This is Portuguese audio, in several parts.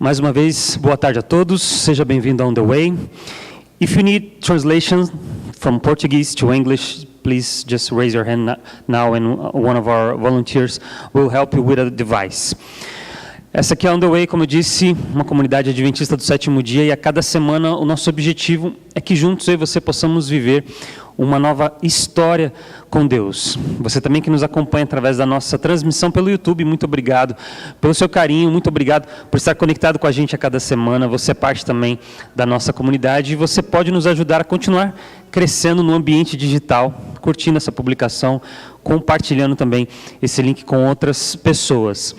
Mais uma vez, boa tarde a todos. Seja bem-vindo a On The Way. If you need translation from Portuguese to English, please just raise your hand now and one of our volunteers will help you with a device. Essa aqui é On The Way, como eu disse, uma comunidade adventista do sétimo dia, e a cada semana o nosso objetivo é que juntos eu e você possamos viver uma nova história com Deus. Você também que nos acompanha através da nossa transmissão pelo YouTube, muito obrigado pelo seu carinho, muito obrigado por estar conectado com a gente a cada semana. Você é parte também da nossa comunidade e você pode nos ajudar a continuar crescendo no ambiente digital, curtindo essa publicação, compartilhando também esse link com outras pessoas.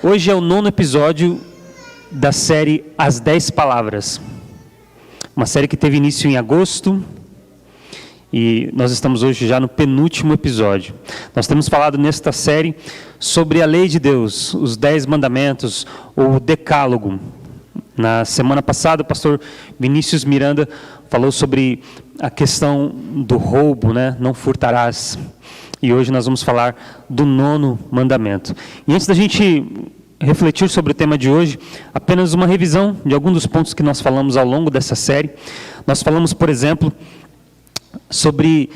Hoje é o 9º episódio da série As 10 Palavras, uma série que teve início em agosto, e nós estamos hoje já no penúltimo episódio. Nós temos falado nesta série sobre a lei de Deus, os 10 mandamentos, ou o decálogo. Na semana passada, o pastor Vinícius Miranda falou sobre a questão do roubo, né? Não furtarás. E hoje nós vamos falar do 9º mandamento. E antes da gente refletir sobre o tema de hoje, apenas uma revisão de alguns dos pontos que nós falamos ao longo dessa série. Nós falamos, por exemplo, sobre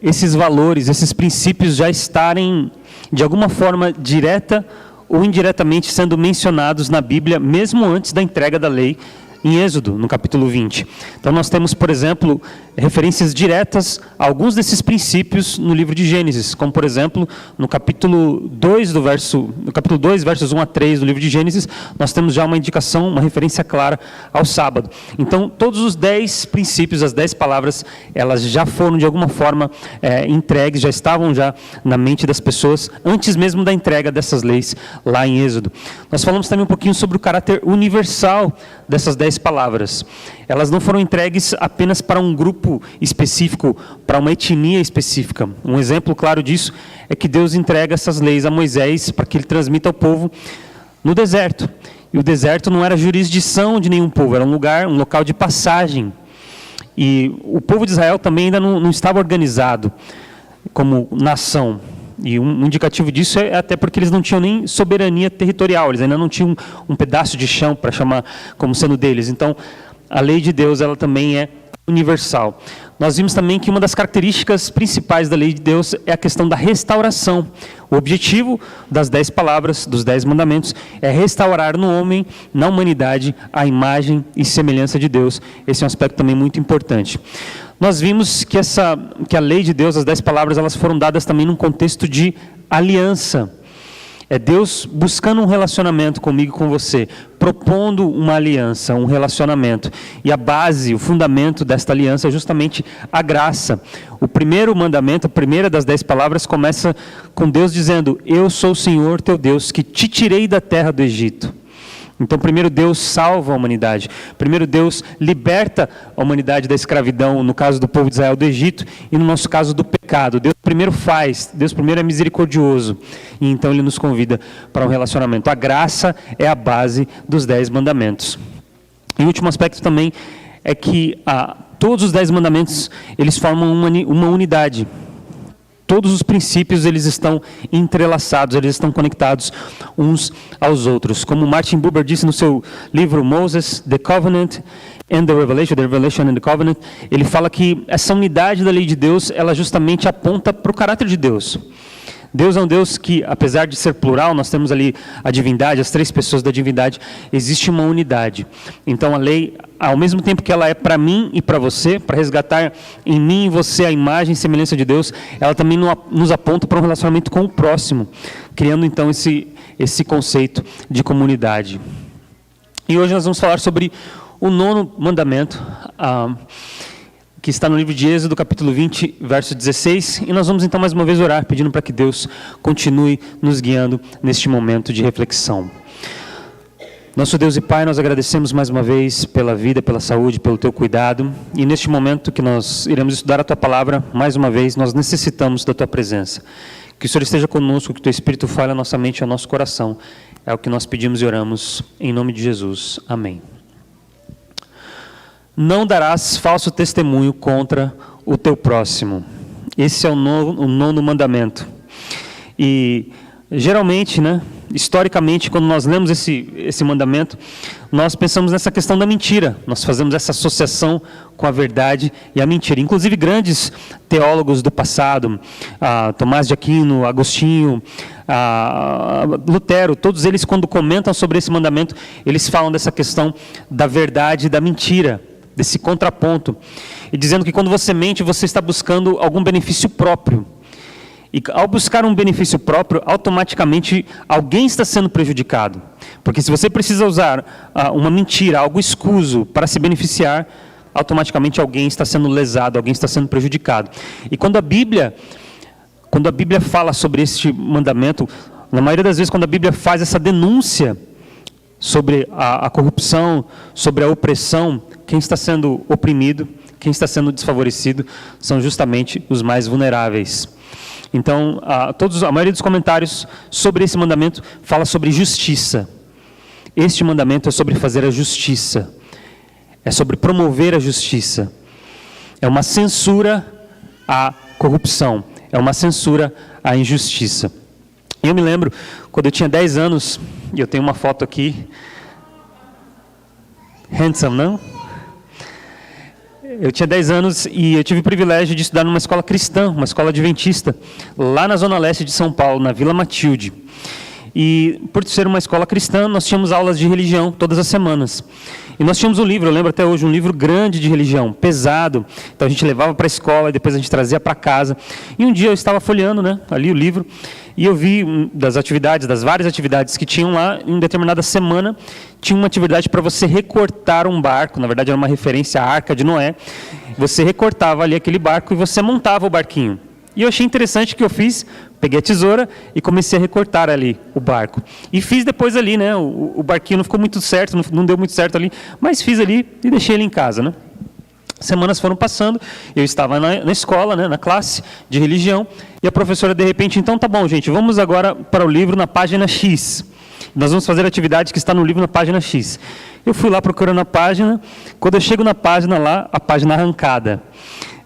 esses valores, esses princípios já estarem, de alguma forma, direta ou indiretamente sendo mencionados na Bíblia, mesmo antes da entrega da lei, em Êxodo, no capítulo 20. Então nós temos, por exemplo, referências diretas a alguns desses princípios no livro de Gênesis, como por exemplo, no capítulo 2, versos 1 a 3 do livro de Gênesis, nós temos já uma indicação, uma referência clara ao sábado. Então todos os 10 princípios, as 10 palavras, elas já foram de alguma forma entregues, já estavam já na mente das pessoas, antes mesmo da entrega dessas leis lá em Êxodo. Nós falamos também um pouquinho sobre o caráter universal dessas 10 palavras. Elas não foram entregues apenas para um grupo específico, para uma etnia específica. Um exemplo claro disso é que Deus entrega essas leis a Moisés para que ele transmita ao povo no deserto. E o deserto não era jurisdição de nenhum povo, era um local de passagem. E o povo de Israel também ainda não estava organizado como nação. E um indicativo disso é até porque eles não tinham nem soberania territorial, eles ainda não tinham um pedaço de chão para chamar como sendo deles. Então, a lei de Deus, ela também é universal. Nós vimos também que uma das características principais da lei de Deus é a questão da restauração. O objetivo das 10 palavras, dos 10 mandamentos, é restaurar no homem, na humanidade, a imagem e semelhança de Deus. Esse é um aspecto também muito importante. Nós vimos que a lei de Deus, as 10 palavras, elas foram dadas também num contexto de aliança. É Deus buscando um relacionamento comigo e com você, propondo uma aliança, um relacionamento. E a base, o fundamento desta aliança é justamente a graça. O primeiro mandamento, a primeira das 10 palavras, começa com Deus dizendo: Eu sou o Senhor teu Deus, que te tirei da terra do Egito. Então, primeiro Deus salva a humanidade. Primeiro Deus liberta a humanidade da escravidão, no caso do povo de Israel do Egito, e no nosso caso do pecado. Deus primeiro faz, Deus primeiro é misericordioso. E então Ele nos convida para um relacionamento. A graça é a base dos 10 mandamentos. E o último aspecto também é que todos os 10 mandamentos, eles formam uma unidade. Todos os princípios, eles estão entrelaçados, eles estão conectados uns aos outros. Como Martin Buber disse no seu livro Moses, The Covenant and the Revelation and the Covenant, ele fala que essa unidade da lei de Deus, ela justamente aponta para o caráter de Deus. Deus é um Deus que, apesar de ser plural, nós temos ali a divindade, as 3 pessoas da divindade, existe uma unidade. Então a lei, ao mesmo tempo que ela é para mim e para você, para resgatar em mim e você a imagem e semelhança de Deus, ela também nos aponta para um relacionamento com o próximo, criando então esse conceito de comunidade. E hoje nós vamos falar sobre o 9º mandamento, que está no livro de Êxodo, capítulo 20, verso 16, e nós vamos então mais uma vez orar, pedindo para que Deus continue nos guiando neste momento de reflexão. Nosso Deus e Pai, nós agradecemos mais uma vez pela vida, pela saúde, pelo Teu cuidado, e neste momento que nós iremos estudar a Tua palavra, mais uma vez, nós necessitamos da Tua presença. Que o Senhor esteja conosco, que o Teu Espírito fale a nossa mente e ao nosso coração. É o que nós pedimos e oramos, em nome de Jesus. Amém. Não darás falso testemunho contra o teu próximo. Esse é o 9º mandamento. E geralmente, historicamente, quando nós lemos esse mandamento, nós pensamos nessa questão da mentira. Nós fazemos essa associação com a verdade e a mentira. Inclusive, grandes teólogos do passado, Tomás de Aquino, Agostinho, Lutero, todos eles, quando comentam sobre esse mandamento, eles falam dessa questão da verdade e da mentira, desse contraponto. E dizendo que quando você mente, você está buscando algum benefício próprio. E ao buscar um benefício próprio, automaticamente alguém está sendo prejudicado. Porque se você precisa usar uma mentira, algo escuso para se beneficiar, automaticamente alguém está sendo lesado, alguém está sendo prejudicado. E quando a Bíblia fala sobre este mandamento, na maioria das vezes quando a Bíblia faz essa denúncia sobre a corrupção, sobre a opressão, quem está sendo oprimido, quem está sendo desfavorecido, são justamente os mais vulneráveis. Então, a maioria dos comentários sobre esse mandamento fala sobre justiça. Este mandamento é sobre fazer a justiça. É sobre promover a justiça. É uma censura à corrupção. É uma censura à injustiça. Eu me lembro, quando eu tinha 10 anos, e eu tenho uma foto aqui. Handsome, não? Eu tinha 10 anos e eu tive o privilégio de estudar numa escola cristã, uma escola adventista, lá na zona leste de São Paulo, na Vila Matilde. E por ser uma escola cristã, nós tínhamos aulas de religião todas as semanas. E nós tínhamos um livro, eu lembro até hoje, um livro grande de religião, pesado. Então a gente levava para a escola e depois a gente trazia para casa. E um dia eu estava folheando, ali o livro, e eu vi das várias atividades que tinham lá, em determinada semana, tinha uma atividade para você recortar um barco, na verdade era uma referência à Arca de Noé. Você recortava ali aquele barco e você montava o barquinho. E eu achei interessante que eu fiz, peguei a tesoura e comecei a recortar ali o barco. E fiz depois ali, o barquinho não ficou muito certo, não deu muito certo ali, mas fiz ali e deixei ele em casa, Semanas foram passando, eu estava na escola, na classe de religião, e a professora de repente, então tá bom gente, vamos agora para o livro na página X. Nós vamos fazer a atividade que está no livro na página X. Eu fui lá procurando a página, quando eu chego na página lá, a página arrancada.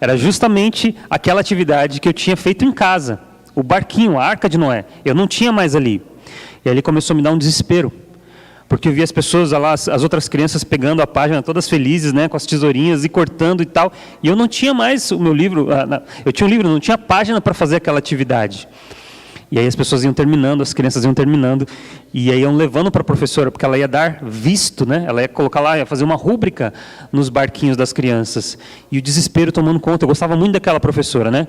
Era justamente aquela atividade que eu tinha feito em casa, o barquinho, a Arca de Noé. Eu não tinha mais ali. E ali começou a me dar um desespero, porque eu vi as pessoas lá, as outras crianças pegando a página, todas felizes, com as tesourinhas e cortando e tal. E eu não tinha mais o meu livro, eu tinha um livro, não tinha página para fazer aquela atividade. E aí as pessoas iam terminando, as crianças iam terminando, e aí iam levando para a professora, porque ela ia dar visto, ela ia colocar lá, ia fazer uma rúbrica nos barquinhos das crianças. E o desespero tomando conta, eu gostava muito daquela professora,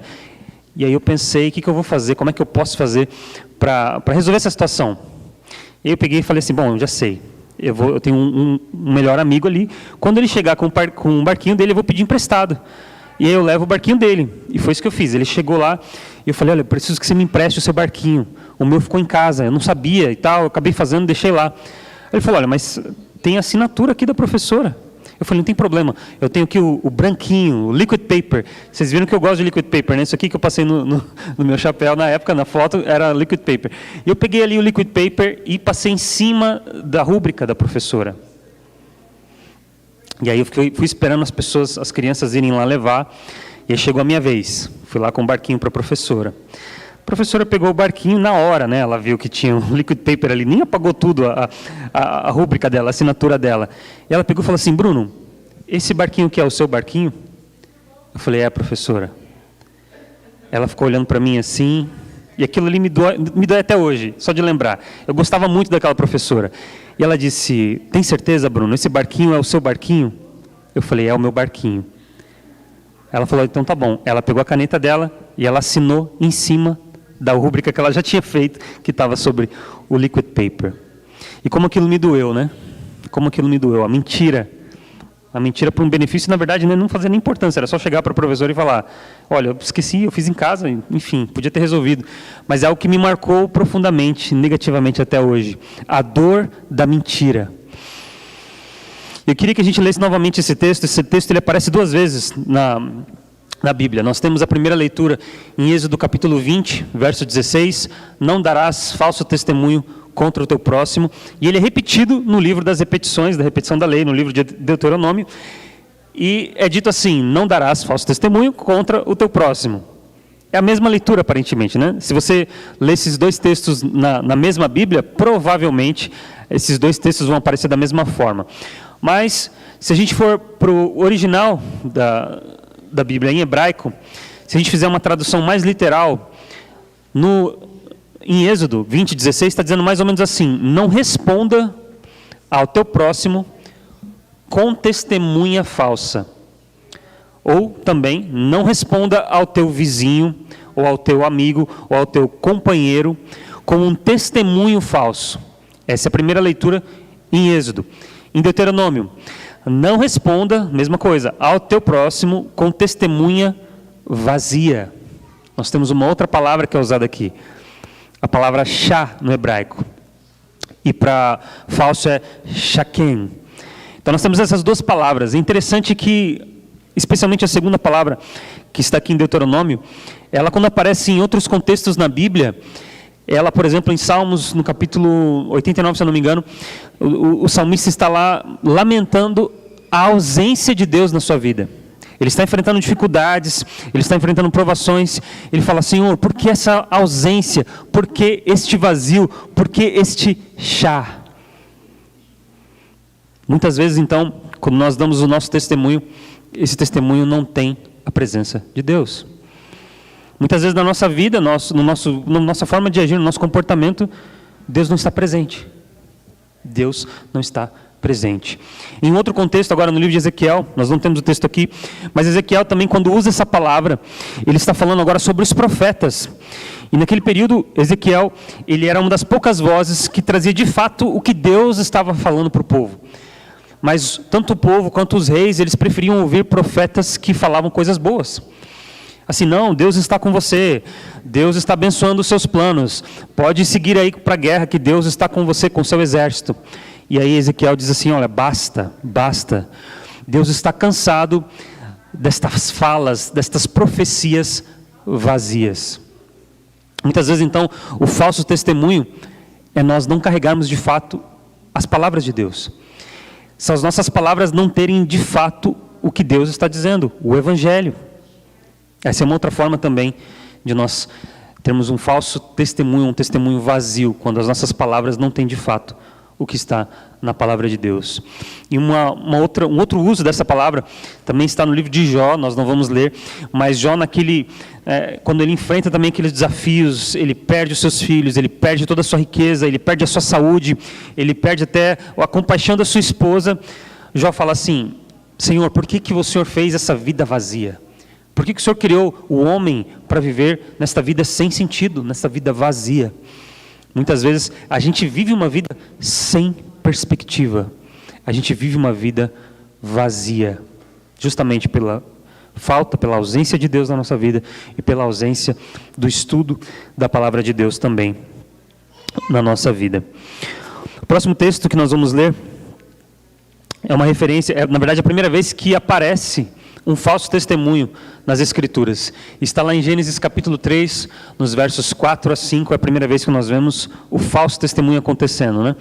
E aí eu pensei, o que eu vou fazer, como é que eu posso fazer para resolver essa situação? E eu peguei e falei assim, bom, eu já sei, eu tenho um melhor amigo ali, quando ele chegar com o barquinho dele, eu vou pedir emprestado. E aí eu levo o barquinho dele. E foi isso que eu fiz. Ele chegou lá e eu falei, olha, eu preciso que você me empreste o seu barquinho. O meu ficou em casa, eu não sabia e tal, eu acabei fazendo, deixei lá. Ele falou, olha, mas tem a assinatura aqui da professora. Eu falei, não tem problema, eu tenho aqui o branquinho, o liquid paper. Vocês viram que eu gosto de liquid paper, Isso aqui que eu passei no meu chapéu na época, na foto, era liquid paper. E eu peguei ali o liquid paper e passei em cima da rúbrica da professora. E aí eu fui esperando as crianças irem lá levar, e aí chegou a minha vez. Fui lá com o barquinho para a professora. A professora pegou o barquinho na hora, ela viu que tinha um liquid paper ali, nem apagou tudo, a rúbrica dela, a assinatura dela. E ela pegou e falou assim, Bruno, esse barquinho que é o seu barquinho? Eu falei, professora. Ela ficou olhando para mim assim, e aquilo ali me dói até hoje, só de lembrar. Eu gostava muito daquela professora. E ela disse, tem certeza, Bruno, esse barquinho é o seu barquinho? Eu falei, é o meu barquinho. Ela falou, então tá bom. Ela pegou a caneta dela e ela assinou em cima da rúbrica que ela já tinha feito, que estava sobre o liquid paper. E como aquilo me doeu, Como aquilo me doeu. A mentira por um benefício, na verdade, não fazia nem importância, era só chegar para o professor e falar, olha, eu esqueci, eu fiz em casa, enfim, podia ter resolvido. Mas é algo que me marcou profundamente, negativamente até hoje. A dor da mentira. Eu queria que a gente lesse novamente esse texto. Esse texto ele aparece 2 vezes na Bíblia. Nós temos a primeira leitura em Êxodo capítulo 20, verso 16, não darás falso testemunho contra o teu próximo, e ele é repetido no livro das repetições, da repetição da lei, no livro de Deuteronômio, e é dito assim, não darás falso testemunho contra o teu próximo. É a mesma leitura, aparentemente, né? Se você ler esses dois textos na mesma Bíblia, provavelmente esses dois textos vão aparecer da mesma forma. Mas, se a gente for para o original da Bíblia em hebraico, se a gente fizer uma tradução mais literal, em Êxodo 20:16 está dizendo mais ou menos assim: não responda ao teu próximo com testemunha falsa. Ou também, não responda ao teu vizinho, ou ao teu amigo, ou ao teu companheiro, com um testemunho falso. Essa é a primeira leitura em Êxodo. Em Deuteronômio, não responda, mesma coisa, ao teu próximo com testemunha vazia. Nós temos uma outra palavra que é usada aqui, a palavra shá no hebraico. E para falso é shaken. Então nós temos essas duas palavras. É interessante que, especialmente a segunda palavra, que está aqui em Deuteronômio, ela, quando aparece em outros contextos na Bíblia, ela, por exemplo, em Salmos, no capítulo 89, se eu não me engano, o salmista está lá lamentando a ausência de Deus na sua vida. Ele está enfrentando dificuldades, ele está enfrentando provações, ele fala: Senhor, por que essa ausência? Por que este vazio? Por que este chá? Muitas vezes, então, quando nós damos o nosso testemunho, esse testemunho não tem a presença de Deus. Muitas vezes na nossa vida, na nossa forma de agir, no nosso comportamento, Deus não está presente. Deus não está presente. Em outro contexto, agora no livro de Ezequiel, nós não temos o texto aqui, mas Ezequiel também, quando usa essa palavra, ele está falando agora sobre os profetas. E naquele período, Ezequiel, ele era uma das poucas vozes que trazia de fato o que Deus estava falando para o povo. Mas tanto o povo quanto os reis, eles preferiam ouvir profetas que falavam coisas boas. Assim, não, Deus está com você, Deus está abençoando os seus planos, pode seguir aí para a guerra, que Deus está com você, com o seu exército. E aí Ezequiel diz assim: olha, basta, basta. Deus está cansado destas falas, destas profecias vazias. Muitas vezes, então, o falso testemunho é nós não carregarmos de fato as palavras de Deus. São as nossas palavras não terem de fato o que Deus está dizendo, o Evangelho. Essa é uma outra forma também de nós termos um falso testemunho, um testemunho vazio, quando as nossas palavras não têm de fato o que está na palavra de Deus. E um outro uso dessa palavra também está no livro de Jó, nós não vamos ler, mas Jó quando ele enfrenta também aqueles desafios, ele perde os seus filhos, ele perde toda a sua riqueza, ele perde a sua saúde, ele perde até a compaixão da sua esposa. Jó fala assim: Senhor, por que o Senhor fez essa vida vazia? Por que o Senhor criou o homem para viver nesta vida sem sentido, nesta vida vazia? Muitas vezes a gente vive uma vida sem perspectiva. A gente vive uma vida vazia, justamente pela falta, pela ausência de Deus na nossa vida e pela ausência do estudo da palavra de Deus também na nossa vida. O próximo texto que nós vamos ler é uma referência, na verdade a primeira vez que aparece um falso testemunho nas Escrituras. Está lá em Gênesis capítulo 3, nos versos 4 a 5, é a primeira vez que nós vemos o falso testemunho acontecendo, né?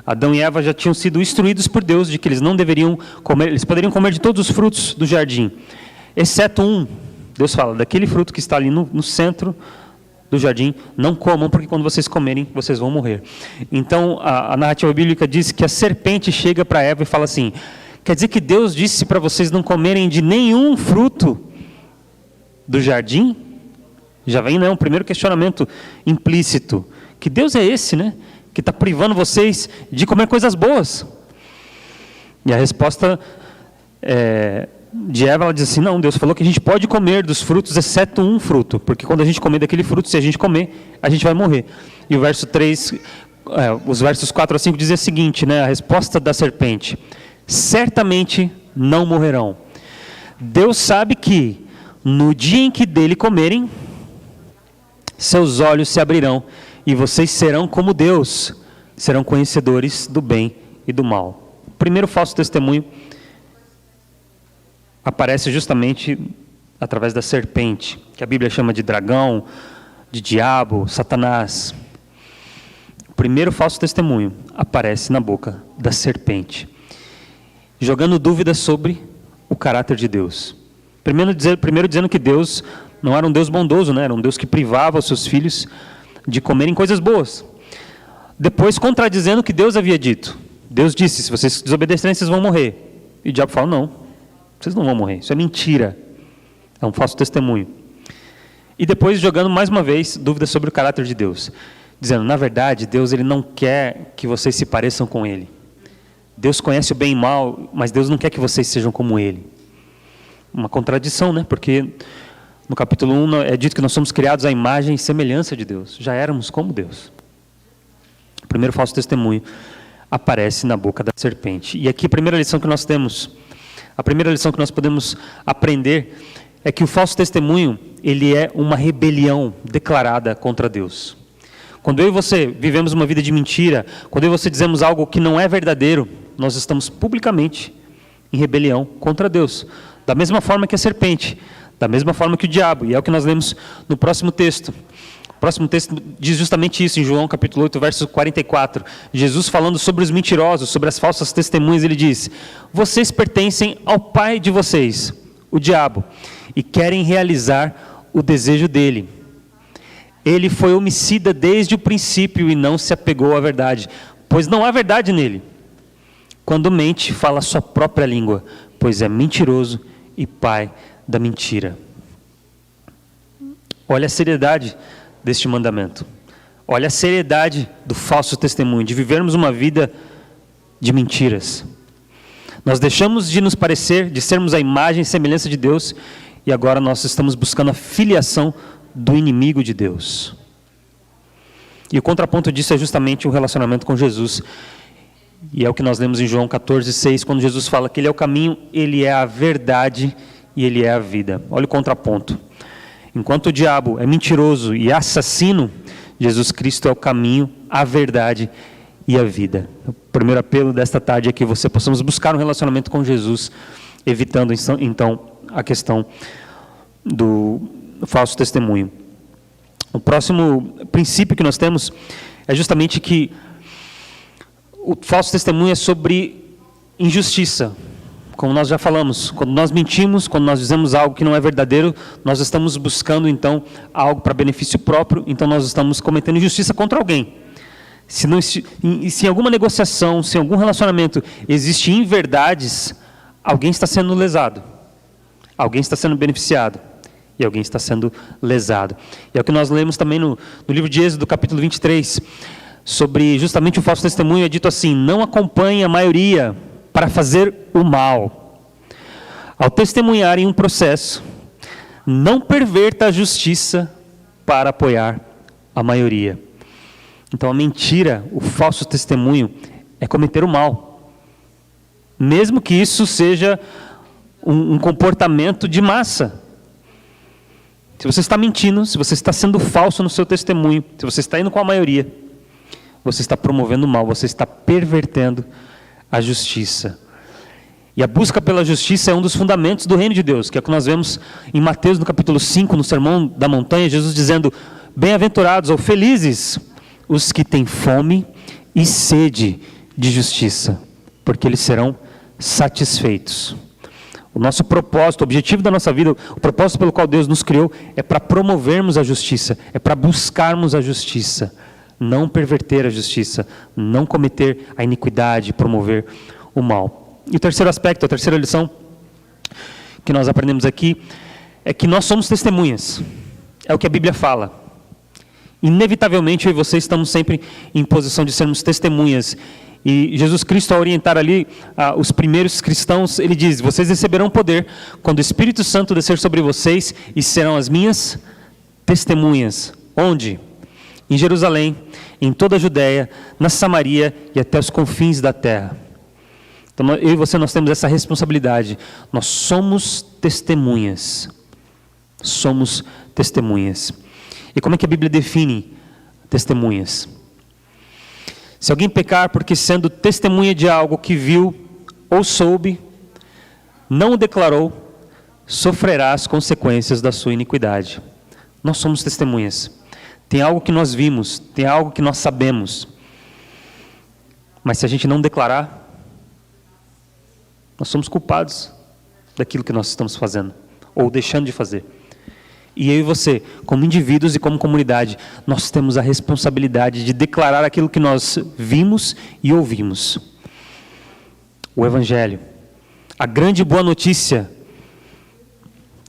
Adão e Eva já tinham sido instruídos por Deus de que eles não deveriam comer, eles poderiam comer de todos os frutos do jardim, exceto um. Deus fala: daquele fruto que está ali no centro do jardim, não comam, porque quando vocês comerem, vocês vão morrer. Então, a narrativa bíblica diz que a serpente chega para Eva e fala assim: quer dizer que Deus disse para vocês não comerem de nenhum fruto do jardim? Já vem, né, um primeiro questionamento implícito. Que Deus é esse, né? Que está privando vocês de comer coisas boas. E a resposta de Eva, ela diz assim: não, Deus falou que a gente pode comer dos frutos, exceto um fruto. Porque quando a gente comer daquele fruto, se a gente comer, a gente vai morrer. E o verso 3, os versos 4 a 5 dizem o seguinte, né? A resposta da serpente: certamente não morrerão. Deus sabe que no dia em que dele comerem, seus olhos se abrirão e vocês serão como Deus, serão conhecedores do bem e do mal. O primeiro falso testemunho aparece justamente através da serpente, que a Bíblia chama de dragão, de diabo, Satanás. O primeiro falso testemunho aparece na boca da serpente, jogando dúvidas sobre o caráter de Deus. Primeiro dizendo que Deus Não era um Deus bondoso, né? Era um Deus que privava os seus filhos de comerem coisas boas. Depois, contradizendo o que Deus havia dito. Deus disse, se vocês desobedecerem, vocês vão morrer. E o diabo fala, não, vocês não vão morrer. Isso é mentira. É um falso testemunho. E depois, jogando mais uma vez dúvidas sobre o caráter de Deus. Dizendo, na verdade, Deus ele não quer que vocês se pareçam com Ele. Deus conhece o bem e o mal, mas Deus não quer que vocês sejam como Ele. Uma contradição, né? Porque no capítulo 1 é dito que nós somos criados à imagem e semelhança de Deus. Já éramos como Deus. O primeiro falso testemunho aparece na boca da serpente. E aqui a primeira lição que nós temos, a primeira lição que nós podemos aprender é que o falso testemunho, ele é uma rebelião declarada contra Deus. Quando eu e você vivemos uma vida de mentira, quando eu e você dizemos algo que não é verdadeiro, nós estamos publicamente em rebelião contra Deus. Da mesma forma que a serpente, da mesma forma que o diabo. E é o que nós lemos no próximo texto. O próximo texto diz justamente isso, em João capítulo 8, verso 44. Jesus falando sobre os mentirosos, sobre as falsas testemunhas, ele diz, vocês pertencem ao pai de vocês, o diabo, e querem realizar o desejo dele. Ele foi homicida desde o princípio e não se apegou à verdade, pois não há verdade nele. Quando mente, fala a sua própria língua, pois é mentiroso e pai da mentira. Olha a seriedade deste mandamento. Olha a seriedade do falso testemunho, de vivermos uma vida de mentiras. Nós deixamos de nos parecer, de sermos a imagem e semelhança de Deus, e agora nós estamos buscando a filiação do inimigo de Deus. E o contraponto disso é justamente o relacionamento com Jesus. E é o que nós lemos em João 14:6, quando Jesus fala que Ele é o caminho, Ele é a verdade e Ele é a vida. Olha o contraponto. Enquanto o diabo é mentiroso e assassino, Jesus Cristo é o caminho, a verdade e a vida. O primeiro apelo desta tarde é que você possamos buscar um relacionamento com Jesus, evitando então a questão do falso testemunho. O próximo princípio que nós temos é justamente que o falso testemunho é sobre injustiça. Como nós já falamos, quando nós mentimos, quando nós dizemos algo que não é verdadeiro, nós estamos buscando então algo para benefício próprio, então nós estamos cometendo injustiça contra alguém. Se em alguma negociação, se em algum relacionamento existe inverdades, alguém está sendo lesado, alguém está sendo beneficiado e alguém está sendo lesado. E é o que nós lemos também no livro de Êxodo, capítulo 23, sobre justamente o falso testemunho. É dito assim: não acompanhe a maioria para fazer o mal. Ao testemunhar em um processo, não perverta a justiça para apoiar a maioria. Então a mentira, o falso testemunho, é cometer o mal. Mesmo que isso seja um comportamento de massa. Se você está mentindo, se você está sendo falso no seu testemunho, se você está indo com a maioria, você está promovendo o mal, você está pervertendo a justiça. E a busca pela justiça é um dos fundamentos do reino de Deus, que é o que nós vemos em Mateus no capítulo 5, no Sermão da Montanha, Jesus dizendo: bem-aventurados ou felizes os que têm fome e sede de justiça, porque eles serão satisfeitos. O nosso propósito, o objetivo da nossa vida, o propósito pelo qual Deus nos criou é para promovermos a justiça, é para buscarmos a justiça, não perverter a justiça, não cometer a iniquidade, promover o mal. E o terceiro aspecto, a terceira lição que nós aprendemos aqui, é que nós somos testemunhas. É o que a Bíblia fala. Inevitavelmente eu e você estamos sempre em posição de sermos testemunhas. E Jesus Cristo, ao orientar ali os primeiros cristãos, ele diz: vocês receberão poder quando o Espírito Santo descer sobre vocês e serão as minhas testemunhas. Onde? Em Jerusalém, em toda a Judéia, na Samaria e até os confins da terra. Então eu e você, nós temos essa responsabilidade. Nós somos testemunhas. Somos testemunhas. E como é que a Bíblia define testemunhas? Se alguém pecar porque sendo testemunha de algo que viu ou soube, não o declarou, sofrerá as consequências da sua iniquidade. Nós somos testemunhas. Tem algo que nós vimos, tem algo que nós sabemos. Mas se a gente não declarar, nós somos culpados daquilo que nós estamos fazendo, ou deixando de fazer. E eu e você, como indivíduos e como comunidade, nós temos a responsabilidade de declarar aquilo que nós vimos e ouvimos. O Evangelho, a grande boa notícia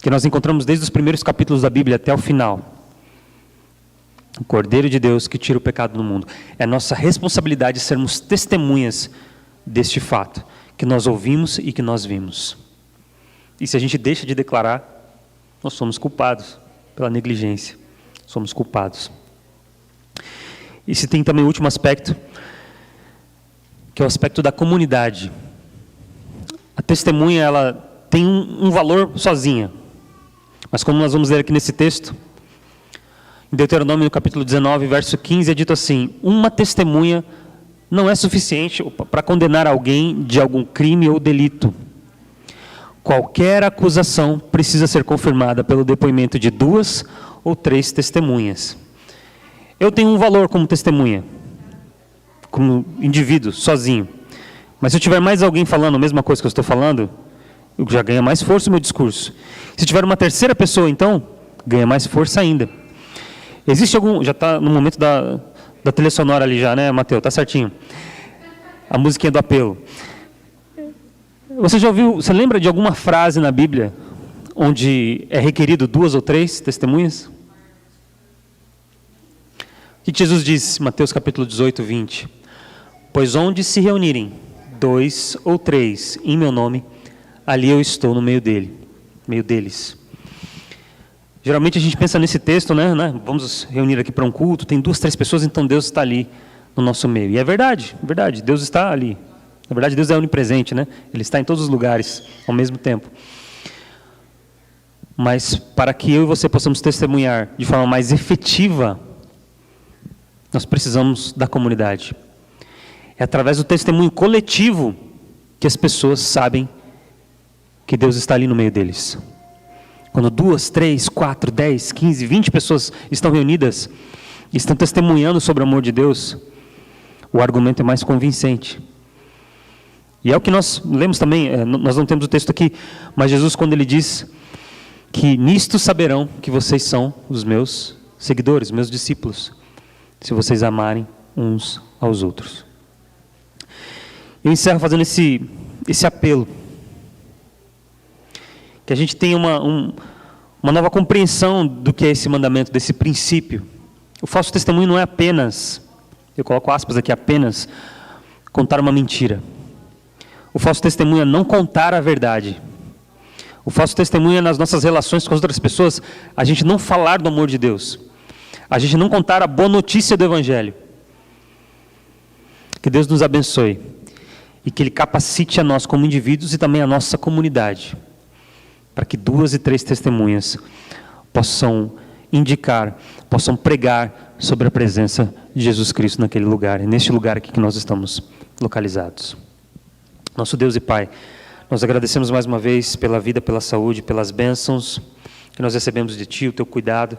que nós encontramos desde os primeiros capítulos da Bíblia até o final. O Cordeiro de Deus que tira o pecado do mundo. É nossa responsabilidade sermos testemunhas deste fato, que nós ouvimos e que nós vimos. E se a gente deixa de declarar, nós somos culpados pela negligência. Somos culpados. E se tem também o último aspecto, que é o aspecto da comunidade. A testemunha, ela tem um valor sozinha. Mas como nós vamos ler aqui nesse texto, em Deuteronômio, no capítulo 19, verso 15, é dito assim: uma testemunha não é suficiente para condenar alguém de algum crime ou delito. Qualquer acusação precisa ser confirmada pelo depoimento de 2 ou 3 testemunhas. Eu tenho um valor como testemunha, como indivíduo, sozinho. Mas se eu tiver mais alguém falando a mesma coisa que eu estou falando, eu já ganho mais força o meu discurso. Se tiver uma terceira pessoa, então, ganha mais força ainda. Existe algum... Já está no momento da trilha sonora ali já, né, Mateus? Está certinho. A musiquinha do apelo. Você já ouviu... Você lembra de alguma frase na Bíblia onde é requerido 2 ou 3 testemunhas? O que Jesus disse? Mateus capítulo 18, 20. Pois onde se reunirem 2 ou 3 em meu nome, ali eu estou no meio deles. Geralmente a gente pensa nesse texto, né? Vamos nos reunir aqui para um culto, tem 2, 3 pessoas, então Deus está ali no nosso meio. E é verdade, Deus está ali. Na verdade, Deus é onipresente, né? Ele está em todos os lugares ao mesmo tempo. Mas para que eu e você possamos testemunhar de forma mais efetiva, nós precisamos da comunidade. É através do testemunho coletivo que as pessoas sabem que Deus está ali no meio deles. Quando 2, 3, 4, 10, 15, 20 pessoas estão reunidas e estão testemunhando sobre o amor de Deus, o argumento é mais convincente. E é o que nós lemos também, nós não temos o texto aqui, mas Jesus, quando ele diz que nisto saberão que vocês são os meus seguidores, meus discípulos, se vocês amarem uns aos outros. Eu encerro fazendo esse apelo. Que a gente tenha uma nova compreensão do que é esse mandamento, desse princípio. O falso testemunho não é apenas, eu coloco aspas aqui, apenas contar uma mentira. O falso testemunho é não contar a verdade. O falso testemunho é nas nossas relações com as outras pessoas, a gente não falar do amor de Deus. A gente não contar a boa notícia do Evangelho. Que Deus nos abençoe. E que Ele capacite a nós como indivíduos e também a nossa comunidade. Para que 2 e 3 testemunhas possam indicar, possam pregar sobre a presença de Jesus Cristo naquele lugar, neste lugar aqui que nós estamos localizados. Nosso Deus e Pai, nós agradecemos mais uma vez pela vida, pela saúde, pelas bênçãos que nós recebemos de Ti, o Teu cuidado,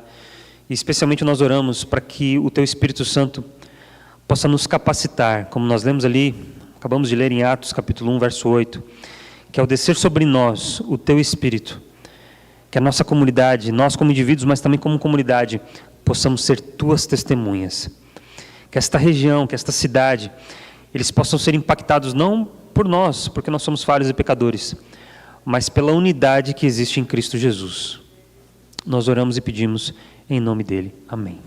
e especialmente nós oramos para que o Teu Espírito Santo possa nos capacitar, como nós lemos ali, acabamos de ler em Atos capítulo 1, verso 8, que ao descer sobre nós o Teu Espírito, que a nossa comunidade, nós como indivíduos, mas também como comunidade, possamos ser Tuas testemunhas. Que esta região, que esta cidade, eles possam ser impactados não por nós, porque nós somos falhos e pecadores, mas pela unidade que existe em Cristo Jesus. Nós oramos e pedimos em nome dEle. Amém.